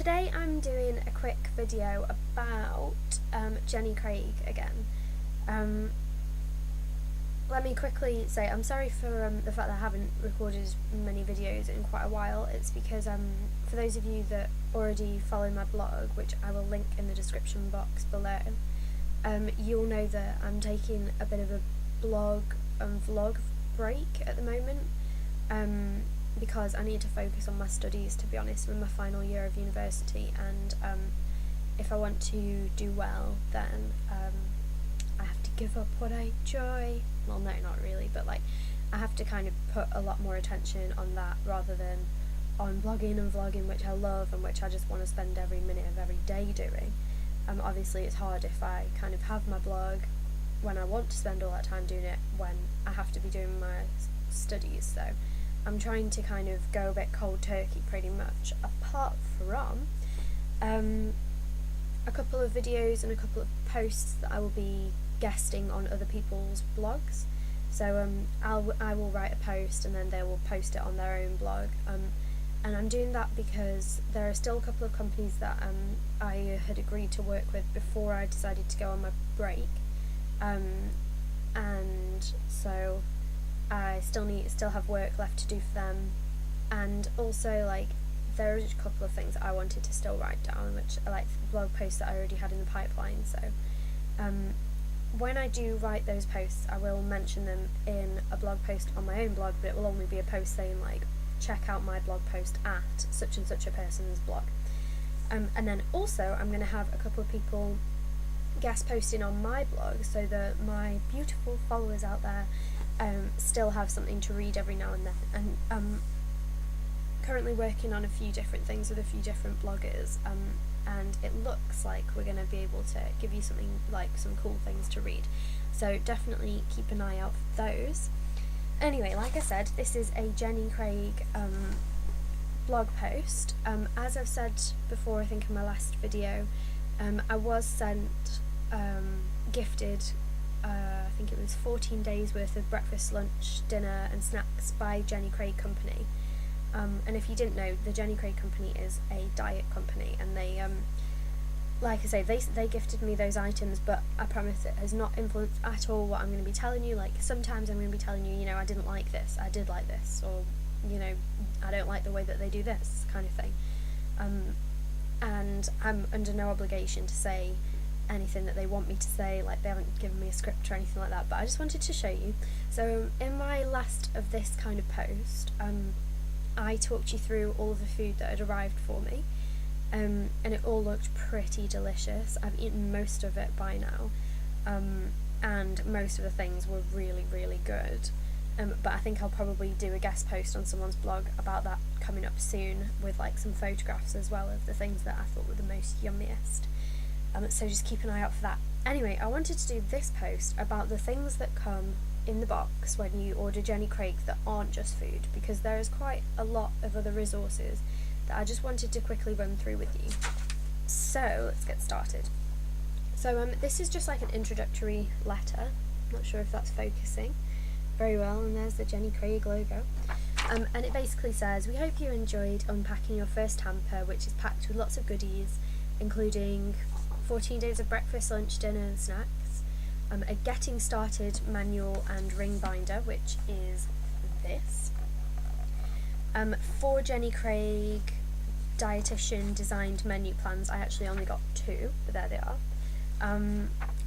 Today I'm doing a quick video about Jenny Craig again. Let me quickly say I'm sorry for the fact that I haven't recorded many videos in quite a while. It's because for those of you that already follow my blog, which I will link in the description box below, you'll know that I'm taking a bit of a blog and vlog break at the moment. Because I need to focus on my studies, to be honest. I'm in my final year of university, and if I want to do well, then I have to give up what I enjoy. Well, no, not really, but like I have to kind of put a lot more attention on that rather than on blogging and vlogging, which I love and which I just want to spend every minute of every day doing. Obviously it's hard if I kind of have my blog when I want to spend all that time doing it when I have to be doing my studies, so I'm trying to kind of go a bit cold turkey pretty much, apart from a couple of videos and a couple of posts that I will be guesting on other people's blogs. So I will write a post and then they will post it on their own blog, and I'm doing that because there are still a couple of companies that I had agreed to work with before I decided to go on my break, and so I still have work left to do for them, and also like there are a couple of things that I wanted to still write down, which are like blog posts that I already had in the pipeline. So when I do write those posts, I will mention them in a blog post on my own blog, but it will only be a post saying like, check out my blog post at such and such a person's blog. And then also I'm going to have a couple of people guest posting on my blog so that my beautiful followers out there still have something to read every now and then. And I'm currently working on a few different things with a few different bloggers, and it looks like we're going to be able to give you something like some cool things to read, so definitely keep an eye out for those. Anyway, like I said, this is a Jenny Craig blog post. As I've said before, I think in my last video, I was gifted I think it was 14 days worth of breakfast, lunch, dinner and snacks by Jenny Craig Company. And if you didn't know, the Jenny Craig Company is a diet company, and they like I say, they gifted me those items, but I promise it has not influenced at all what I'm going to be telling you. Like sometimes I'm going to be telling you, you know, I didn't like this, I did like this, or you know, I don't like the way that they do this kind of thing. And I'm under no obligation to say anything that they want me to say, like they haven't given me a script or anything like that, but I just wanted to show you. So in my last of this kind of post, I talked you through all of the food that had arrived for me, and it all looked pretty delicious. I've eaten most of it by now, and most of the things were really, really good. But I think I'll probably do a guest post on someone's blog about that coming up soon, with like some photographs as well of the things that I thought were the most yummiest. So just keep an eye out for that. Anyway, I wanted to do this post about the things that come in the box when you order Jenny Craig that aren't just food, because there is quite a lot of other resources that I just wanted to quickly run through with you. So let's get started. So this is just like an introductory letter. Not sure if that's focusing very well, and there's the Jenny Craig logo. And it basically says, we hope you enjoyed unpacking your first hamper, which is packed with lots of goodies, including 14 days of breakfast, lunch, dinner and snacks, a getting started manual and ring binder, which is this, 4 Jenny Craig dietitian designed menu plans. I actually only got 2, but there they are.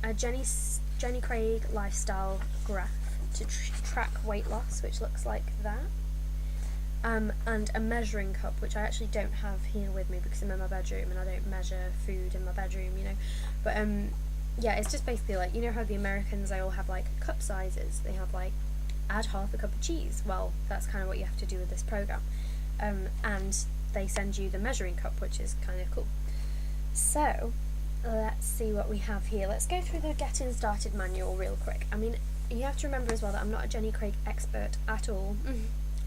A Jenny Craig lifestyle graph to track weight loss, which looks like that. And a measuring cup, which I actually don't have here with me because I'm in my bedroom and I don't measure food in my bedroom, you know. But yeah, it's just basically like, you know how the Americans, they all have like cup sizes. They have like, add half a cup of cheese. Well, that's kind of what you have to do with this program. And they send you the measuring cup, which is kind of cool. So let's see what we have here. Let's go through the getting started manual real quick. I mean, you have to remember as well that I'm not a Jenny Craig expert at all.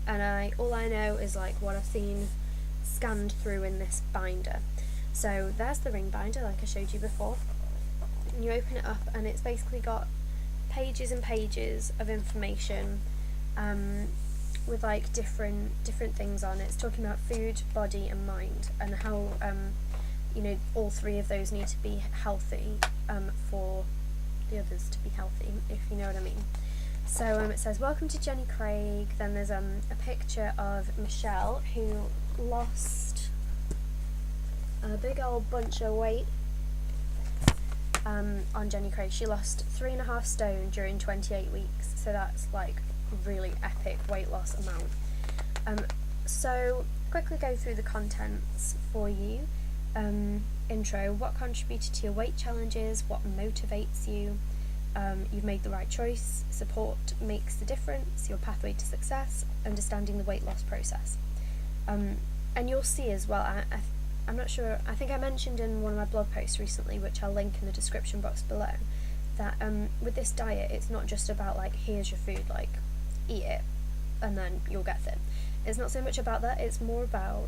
And all I know is like what I've seen scanned through in this binder. So there's the ring binder, like I showed you before. And you open it up and it's basically got pages and pages of information with like different things on. It's talking about food, body and mind, and how all three of those need to be healthy for the others to be healthy, if you know what I mean. So it says, welcome to Jenny Craig. Then there's a picture of Michelle, who lost a big old bunch of weight on Jenny Craig. She lost 3.5 stone during 28 weeks, so that's like really epic weight loss amount. So quickly go through the contents for you. Intro: what contributed to your weight challenges, what motivates you, you've made the right choice, support makes the difference, your pathway to success, understanding the weight loss process. And you'll see as well, I'm not sure, I think I mentioned in one of my blog posts recently, which I'll link in the description box below, that with this diet, it's not just about like, here's your food, like eat it and then you'll get thin. It's not so much about that, it's more about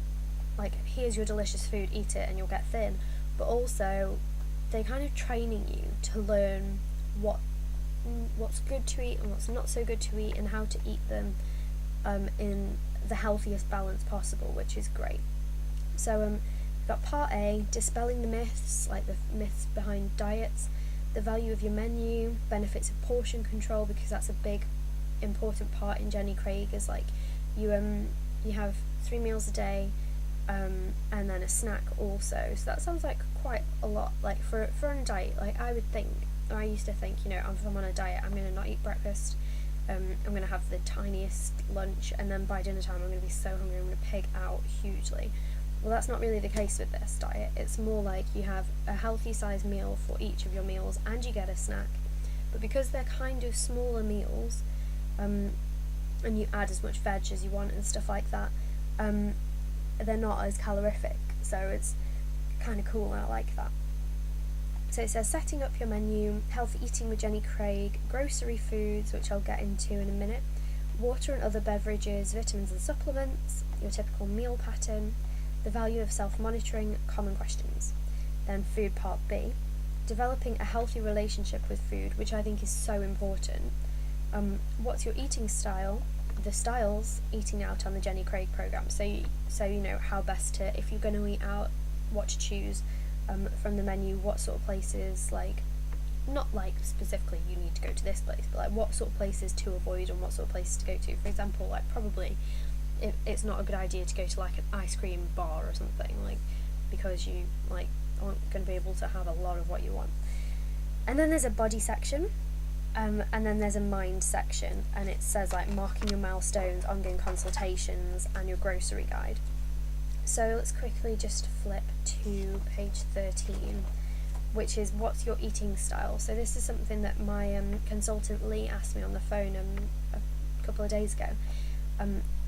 like, here's your delicious food, eat it and you'll get thin. But also they're kind of training you to learn what's good to eat and what's not so good to eat, and how to eat them in the healthiest balance possible, which is great. So we've got part A, dispelling the myths, like the myths behind diets, the value of your menu, benefits of portion control, because that's a big important part in Jenny Craig, is like you have 3 meals a day, and then a snack also. So that sounds like quite a lot, like for a diet. Like I used to think, if I'm on a diet, I'm gonna not eat breakfast, I'm gonna have the tiniest lunch, and then by dinner time I'm gonna be so hungry, I'm gonna pig out hugely. Well, that's not really the case with this diet. It's more like you have a healthy sized meal for each of your meals, and you get a snack. But because they're kind of smaller meals, and you add as much veg as you want and stuff like that, they're not as calorific, so it's kind of cool, and I like that. So it says, setting up your menu, healthy eating with Jenny Craig, grocery foods, which I'll get into in a minute, water and other beverages, vitamins and supplements, your typical meal pattern, the value of self-monitoring, common questions. Then food part B, developing a healthy relationship with food, which I think is so important. What's your eating style? The styles, eating out on the Jenny Craig program. So you know how best to, if you're going to eat out, what to choose from the menu, what sort of places, like not like specifically you need to go to this place, but like what sort of places to avoid and what sort of places to go to. For example, like probably it's not a good idea to go to like an ice cream bar or something, like because you like aren't going to be able to have a lot of what you want. And then there's a body section. And then there's a mind section, and it says like marking your milestones, ongoing consultations, and your grocery guide. So let's quickly just flip to page 13, which is what's your eating style. So this is something that my consultant Lee asked me on the phone a couple of days ago,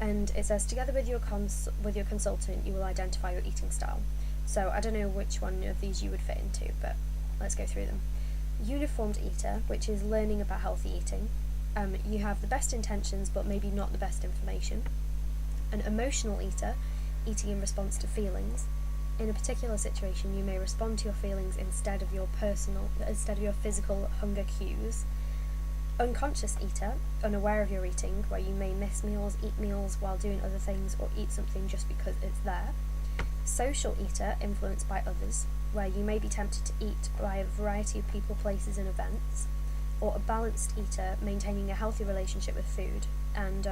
and it says, together with your consultant, you will identify your eating style. So I don't know which one of these you would fit into, but let's go through them. Uniformed eater, which is learning about healthy eating. You have the best intentions but maybe not the best information. An emotional eater, eating in response to feelings. In a particular situation, you may respond to your feelings instead of your physical hunger cues. Unconscious eater, unaware of your eating, where you may miss meals, eat meals while doing other things, or eat something just because it's there. Social eater, influenced by others, where you may be tempted to eat by a variety of people, places and events. Or a balanced eater, maintaining a healthy relationship with food, and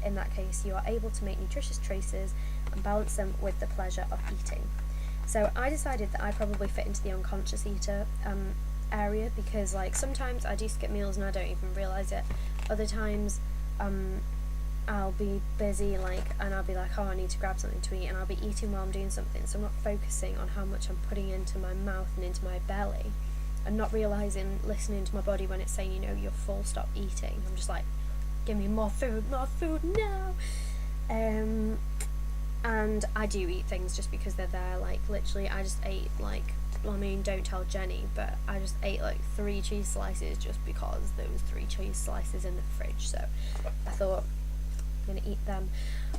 in that case you are able to make nutritious choices and balance them with the pleasure of eating. So I decided that I probably fit into the unconscious eater area, because like sometimes I do skip meals and I don't even realise it. Other times I'll be busy and I'll be like, oh, I need to grab something to eat, and I'll be eating while I'm doing something, so I'm not focusing on how much I'm putting into my mouth and into my belly, and not realising, listening to my body when it's saying, you're full, stop eating. I'm just like, give me more food now. And I do eat things just because they're there. Like literally I just ate don't tell Jenny, but I just ate 3 cheese slices just because there was 3 cheese slices in the fridge, so I thought I'm gonna eat them.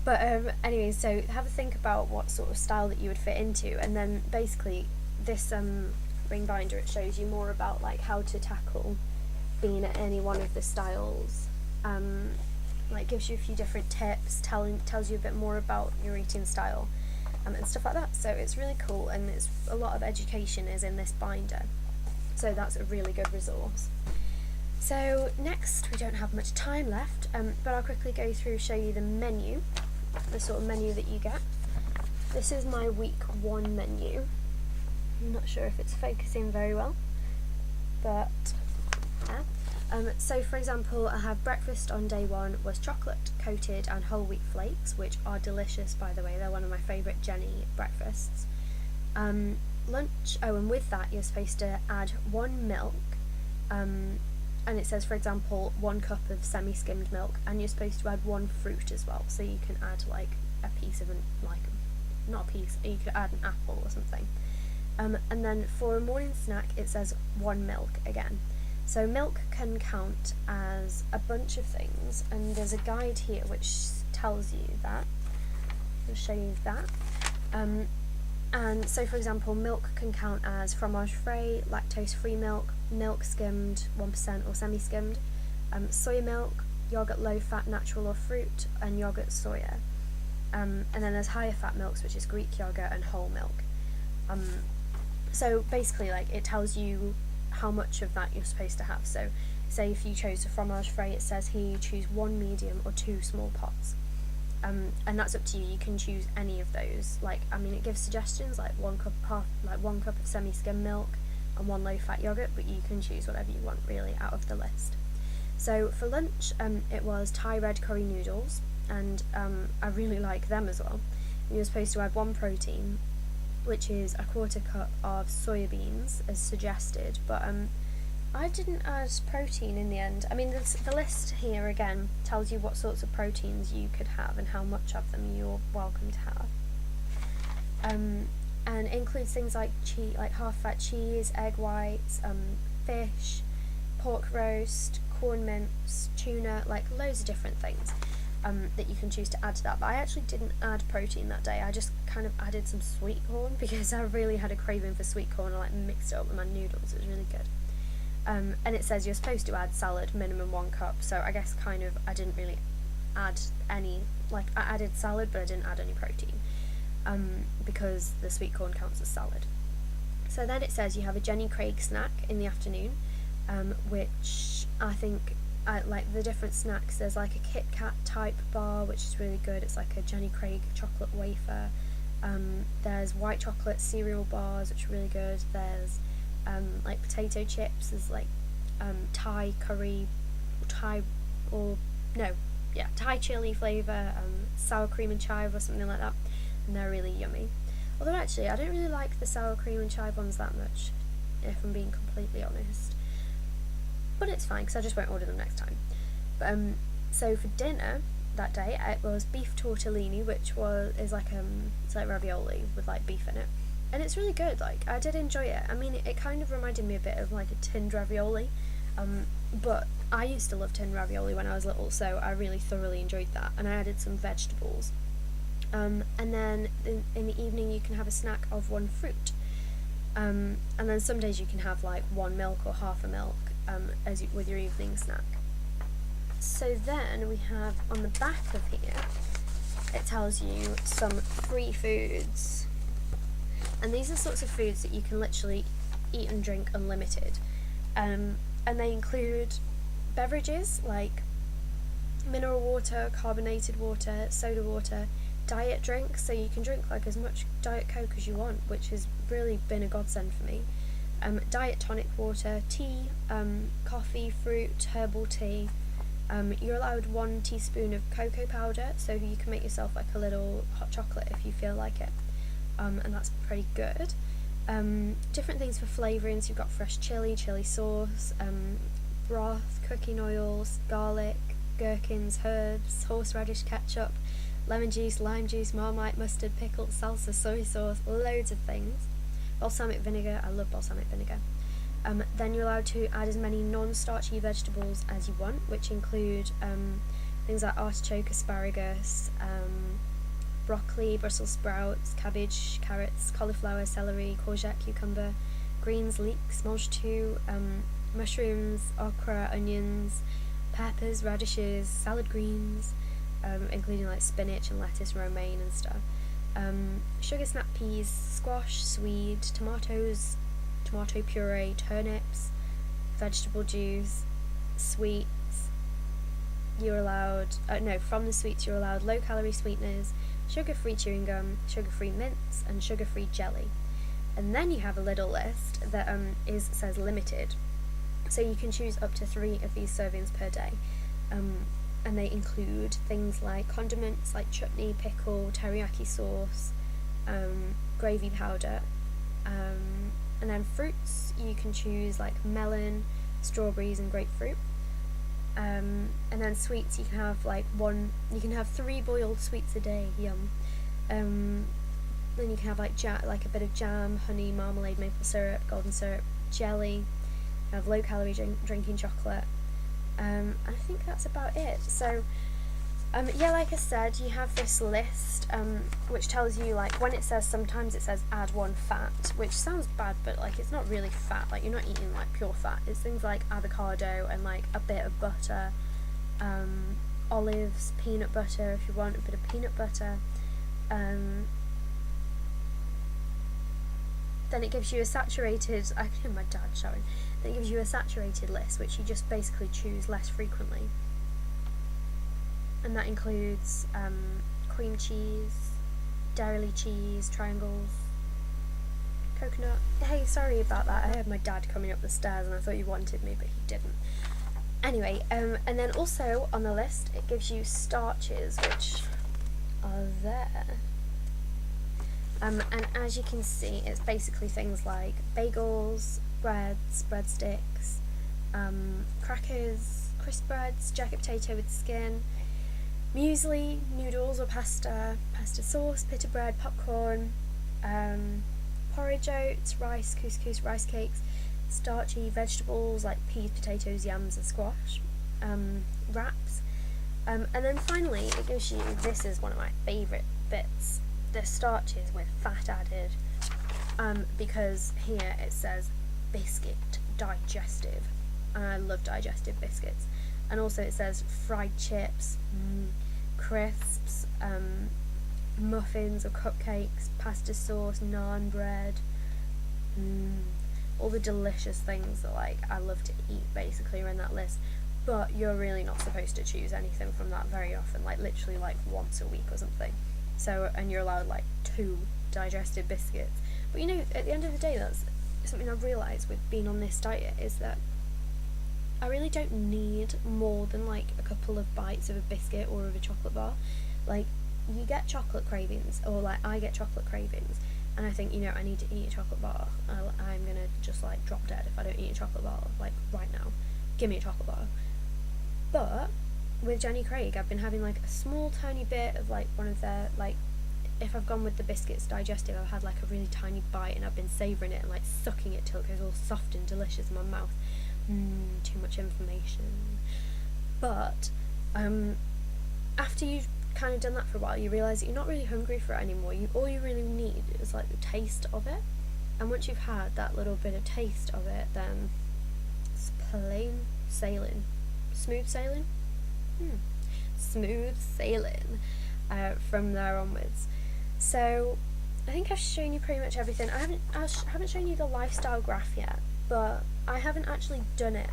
But anyway, so have a think about what sort of style that you would fit into, and then basically this ring binder, it shows you more about how to tackle being at any one of the styles like gives you a few different tips, tells you a bit more about your eating style, and stuff like that. So it's really cool, and it's a lot of education is in this binder. So that's a really good resource. So next, we don't have much time left, but I'll quickly go through, show you the menu, the sort of menu that you get. This is my week 1 menu. I'm not sure if it's focusing very well, but yeah. So for example, I have breakfast on day 1 was chocolate coated and whole wheat flakes, which are delicious, by the way. They're one of my favourite Jenny breakfasts. Lunch, and with that you're supposed to add 1 milk, and it says, for example, 1 cup of semi-skimmed milk, and you're supposed to add 1 fruit as well, so you can add like a piece of not a piece, you could add an apple or something. And then for a morning snack it says 1 milk again. So milk can count as a bunch of things, and there's a guide here which tells you that. I'll show you that. And so for example, milk can count as fromage frais, lactose-free milk, milk skimmed 1% or semi-skimmed, soy milk, yogurt low-fat natural or fruit, and yogurt soya. And then there's higher fat milks, which is Greek yogurt and whole milk. So basically, like, it tells you how much of that you're supposed to have. So say if you chose a fromage frais, it says here you choose 1 medium or 2 small pots. And that's up to you. You can choose any of those. Like, I mean, it gives suggestions like 1 cup of semi-skim milk and 1 low-fat yogurt, but you can choose whatever you want really out of the list. So for lunch, it was Thai red curry noodles, and I really like them as well. And you're supposed to add 1 protein, which is a 1/4 cup of soya beans as suggested, but I didn't add protein in the end. I mean, the list here again tells you what sorts of proteins you could have and how much of them you're welcome to have. And it includes things like cheese, like half-fat cheese, egg whites, fish, pork roast, corn mince, tuna, like loads of different things that you can choose to add to that. But I actually didn't add protein that day. I just kind of added some sweet corn because I really had a craving for sweet corn. I like mixed it up with my noodles. It was really good. And it says you're supposed to add salad, minimum 1 cup, so I guess kind of I didn't really add any, like I added salad but I didn't add any protein, because the sweet corn counts as salad. So then it says you have a Jenny Craig snack in the afternoon, which I think, like the different snacks, there's like a Kit Kat type bar which is really good. It's like a Jenny Craig chocolate wafer. There's white chocolate cereal bars which are really good. There's like potato chips, there's like Thai curry, Thai chili flavour, sour cream and chive or something like that, and they're really yummy. Although actually I don't really like the sour cream and chive ones that much, if I'm being completely honest, but it's fine because I just won't order them next time. But so for dinner that day it was beef tortellini, which is like it's like ravioli with like beef in it. And it's really good, like, I did enjoy it. I mean, it kind of reminded me a bit of, like, a tinned ravioli, but I used to love tinned ravioli when I was little, so I really thoroughly enjoyed that, and I added some vegetables. And then in the evening you can have a snack of 1 fruit, and then some days you can have, like, 1 milk or half a milk with your evening snack. So then we have, on the back of here, it tells you some free foods. And these are sorts of foods that you can literally eat and drink unlimited. And they include beverages like mineral water, carbonated water, soda water, diet drinks, so you can drink like as much Diet Coke as you want, which has really been a godsend for me. Diet tonic water, tea, coffee, fruit, herbal tea. You're allowed 1 teaspoon of cocoa powder, so you can make yourself like a little hot chocolate if you feel like it. And that's pretty good. Different things for flavourings. You've got fresh chili sauce, broth, cooking oils, garlic, gherkins, herbs, horseradish ketchup, lemon juice, lime juice, Marmite, mustard, pickle, salsa, soy sauce, loads of things. Balsamic vinegar, I love balsamic vinegar. Then you're allowed to add as many non-starchy vegetables as you want, which include things like artichoke, asparagus, broccoli, Brussels sprouts, cabbage, carrots, cauliflower, celery, courgette, cucumber, greens, leeks, mange tout, mushrooms, okra, onions, peppers, radishes, salad greens, including like spinach and lettuce, romaine and stuff, sugar snap peas, squash, swede, tomatoes, tomato puree, turnips, vegetable juice, sweets. You're allowed, from the sweets you're allowed low-calorie sweeteners, sugar-free chewing gum, sugar-free mints, and sugar-free jelly. And then you have a little list that says limited, so you can choose up to 3 of these servings per day, and they include things like condiments like chutney, pickle, teriyaki sauce, gravy powder, and then fruits you can choose like melon, strawberries, and grapefruit. And then sweets you can have you can have 3 boiled sweets a day, yum. Then you can have like a bit of jam, honey, marmalade, maple syrup, golden syrup, jelly. You have low calorie drinking chocolate, and I think that's about it. So like I said, you have this list which tells you, like, when it says, sometimes it says add 1 fat, which sounds bad, but like it's not really fat, like you're not eating like pure fat. It's things like avocado and like a bit of butter, olives, peanut butter if you want a bit of peanut butter. Then it gives you a saturated, I can hear my dad shouting, then it gives you a saturated list, which you just basically choose less frequently. And that includes cream cheese, dairy cheese, triangles, coconut. Hey, sorry about that, I heard my dad coming up the stairs and I thought he wanted me, but he didn't. Anyway, and then also on the list it gives you starches, which are there. And as you can see, it's basically things like bagels, breads, breadsticks, crackers, crisp breads, jacket potato with skin, muesli, noodles or pasta, pasta sauce, pita bread, popcorn, porridge oats, rice, couscous, rice cakes, starchy vegetables like peas, potatoes, yams and squash, wraps, and then finally it gives you, this is one of my favourite bits, the starches with fat added, because here it says biscuit digestive, and I love digestive biscuits. And also it says fried chips, crisps, muffins or cupcakes, pasta sauce, naan bread, all the delicious things that like I love to eat basically are in that list. But you're really not supposed to choose anything from that very often, like literally like once a week or something. So, and you're allowed like 2 digestive biscuits. But you know, at the end of the day, that's something I've realised with being on this diet, is that I really don't need more than like a couple of bites of a biscuit or of a chocolate bar. Like, you get chocolate cravings, or like I get chocolate cravings, and I think, you know, I need to eat a chocolate bar. I'm gonna just like drop dead if I don't eat a chocolate bar, like right now. Give me a chocolate bar. But with Jenny Craig, I've been having like a small tiny bit of like one of their, like, if I've gone with the biscuits digestive, I've had like a really tiny bite and I've been savouring it and like sucking it till it goes all soft and delicious in my mouth. Too much information. But after you've kind of done that for a while, you realise that you're not really hungry for it anymore. All you really need is like the taste of it, and once you've had that little bit of taste of it, then it's plain sailing, smooth sailing. Smooth sailing from there onwards. So I think I've shown you pretty much everything. I haven't shown you the lifestyle graph yet, but I haven't actually done it,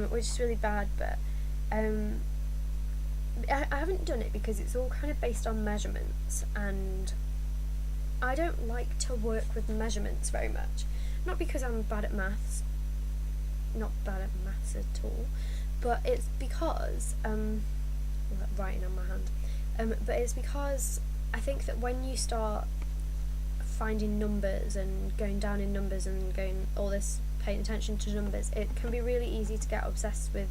which is really bad. But I haven't done it because it's all kind of based on measurements, and I don't like to work with measurements very much. Not because I'm bad at maths, not bad at maths at all, but it's because writing on my hand, but it's because I think that when you start finding numbers and going down in numbers and going all this, paying attention to numbers, it can be really easy to get obsessed with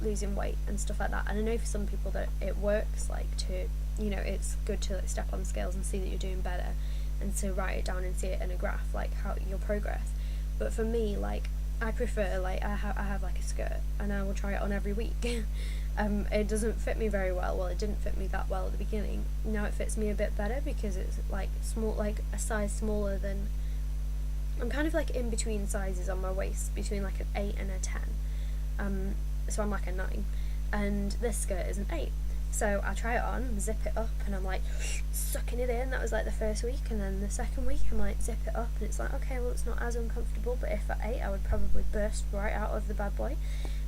losing weight and stuff like that. And I know for some people that it works, like, to, you know, it's good to like step on the scales and see that you're doing better, and to write it down and see it in a graph, like how your progress. But for me, like, I prefer, like, I have like a skirt and I will try it on every week. It doesn't fit me very well. It didn't fit me that well at the beginning. Now it fits me a bit better because it's like small, like a size smaller than, I'm kind of like in between sizes on my waist, between like an 8 and a 10. so I'm like a 9, and this skirt is an 8. So I try it on, zip it up, and I'm like sucking it in. That was like the first week, and then the second week I'm like zip it up, and it's like, okay, well, it's not as uncomfortable, but if at 8 I would probably burst right out of the bad boy.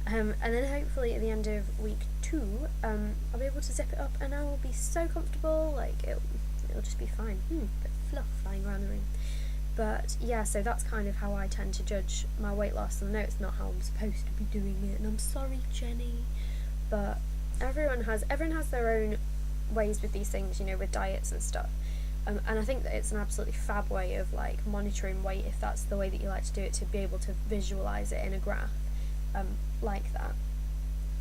And then hopefully at the end of week 2, I'll be able to zip it up, and I will be so comfortable, like it'll just be fine. Bit of fluff flying around the room. But yeah, so that's kind of how I tend to judge my weight loss, and I know it's not how I'm supposed to be doing it, and I'm sorry, Jenny, but everyone has their own ways with these things, you know, with diets and stuff. And I think that it's an absolutely fab way of like monitoring weight, if that's the way that you like to do it, to be able to visualize it in a graph like that.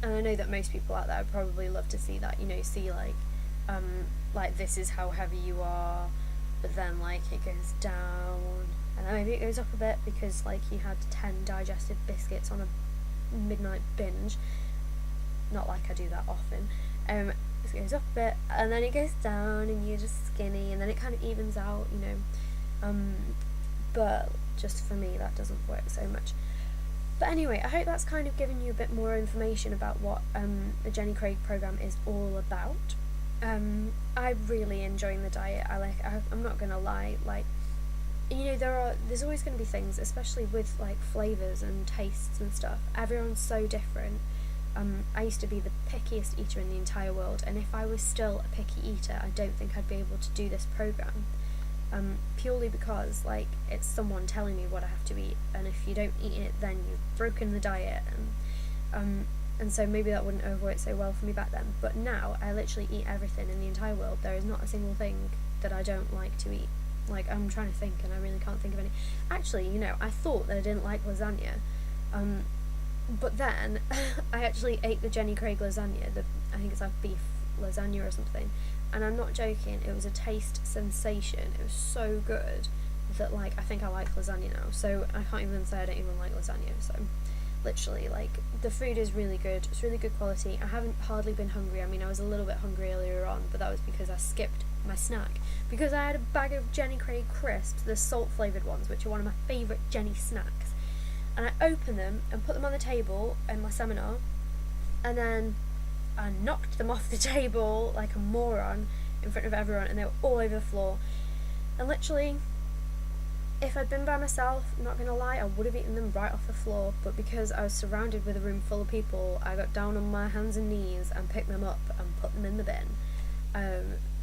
And I know that most people out there would probably love to see that, you know, see like this is how heavy you are, but then like it goes down, and then maybe it goes up a bit because like you had 10 digestive biscuits on a midnight binge. Not like I do that often. It goes up a bit, and then it goes down, and you're just skinny, and then it kind of evens out, you know. But just for me, that doesn't work so much. But anyway, I hope that's kind of given you a bit more information about what the Jenny Craig program is all about. I'm really enjoying the diet. I'm not gonna lie, like, you know, there's always going to be things, especially with like flavors and tastes and stuff. Everyone's so different. I used to be the pickiest eater in the entire world, and if I was still a picky eater, I don't think I'd be able to do this program, purely because like it's someone telling me what I have to eat, and if you don't eat it, then you've broken the diet, and so maybe that wouldn't have worked so well for me back then. But now I literally eat everything in the entire world. There is not a single thing that I don't like to eat. Like, I'm trying to think, and I really can't think of any. Actually, you know, I thought that I didn't like lasagna, but then I actually ate the Jenny Craig lasagna, I think it's like beef lasagna or something, and I'm not joking, it was a taste sensation. It was so good that like I think I like lasagna now, so I can't even say I don't even like lasagna. So literally, like, the food is really good, it's really good quality. I haven't hardly been hungry. I mean, I was a little bit hungry earlier on, but that was because I skipped my snack, because I had a bag of Jenny Craig crisps, the salt flavoured ones, which are one of my favourite Jenny snacks, and I opened them and put them on the table in my seminar, and then I knocked them off the table like a moron in front of everyone, and they were all over the floor. And literally, if I'd been by myself, I'm not gonna lie, I would have eaten them right off the floor, but because I was surrounded with a room full of people, I got down on my hands and knees and picked them up and put them in the bin.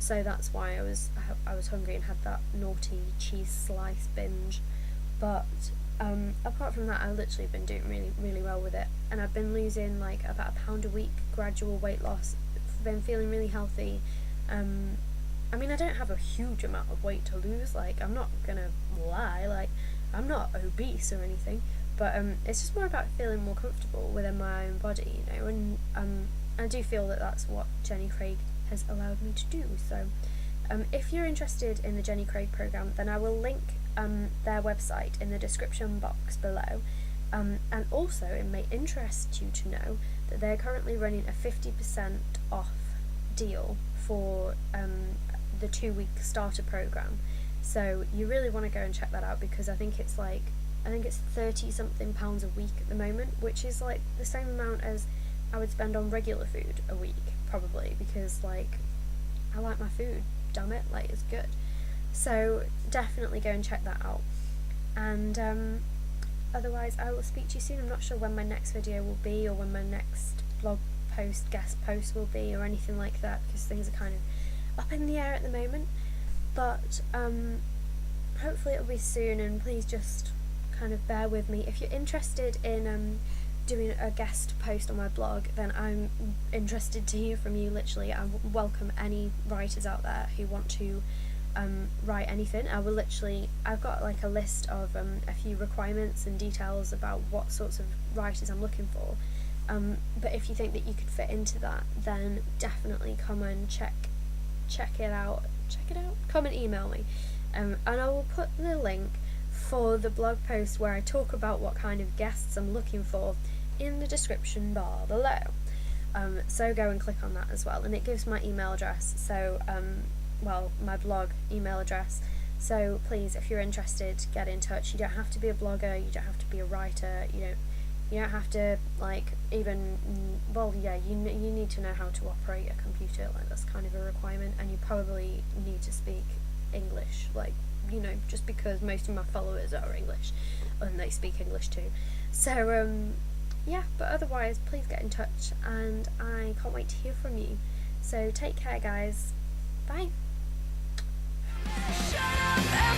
So that's why I was hungry and had that naughty cheese slice binge. But apart from that, I've literally been doing really, really well with it, and I've been losing like about a pound a week, gradual weight loss. Been feeling really healthy. I mean, I don't have a huge amount of weight to lose, like, I'm not gonna lie, like, I'm not obese or anything, but it's just more about feeling more comfortable within my own body, you know, and I do feel that that's what Jenny Craig has allowed me to do. So if you're interested in the Jenny Craig program, then I will link their website in the description box below, and also it may interest you to know that they're currently running a 50% off deal for the 2-week starter program. So you really want to go and check that out, because I think it's 30 something pounds a week at the moment, which is like the same amount as I would spend on regular food a week, probably, because like I like my food, damn it, like, it's good. So definitely go and check that out. And otherwise I will speak to you soon. I'm not sure when my next video will be, or when my next blog post, guest post will be, or anything like that, because things are kind of up in the air at the moment. But hopefully it'll be soon, and please just kind of bear with me. If you're interested in doing a guest post on my blog, then I'm interested to hear from you. Literally, I welcome any writers out there who want to write anything. I've got like a list of a few requirements and details about what sorts of writers I'm looking for, but if you think that you could fit into that, then definitely come and check it out, come and email me, and I will put the link for the blog post where I talk about what kind of guests I'm looking for in the description bar below. So go and click on that as well, and it gives my email address, so my blog email address. So please, if you're interested, get in touch. You don't have to be a blogger, you don't have to be a writer, You don't have to like even, well, yeah, you need to know how to operate a computer, like that's kind of a requirement, and you probably need to speak English, like, you know, just because most of my followers are English and they speak English too. So yeah, but otherwise please get in touch, and I can't wait to hear from you. So take care, guys. Bye. Shut up.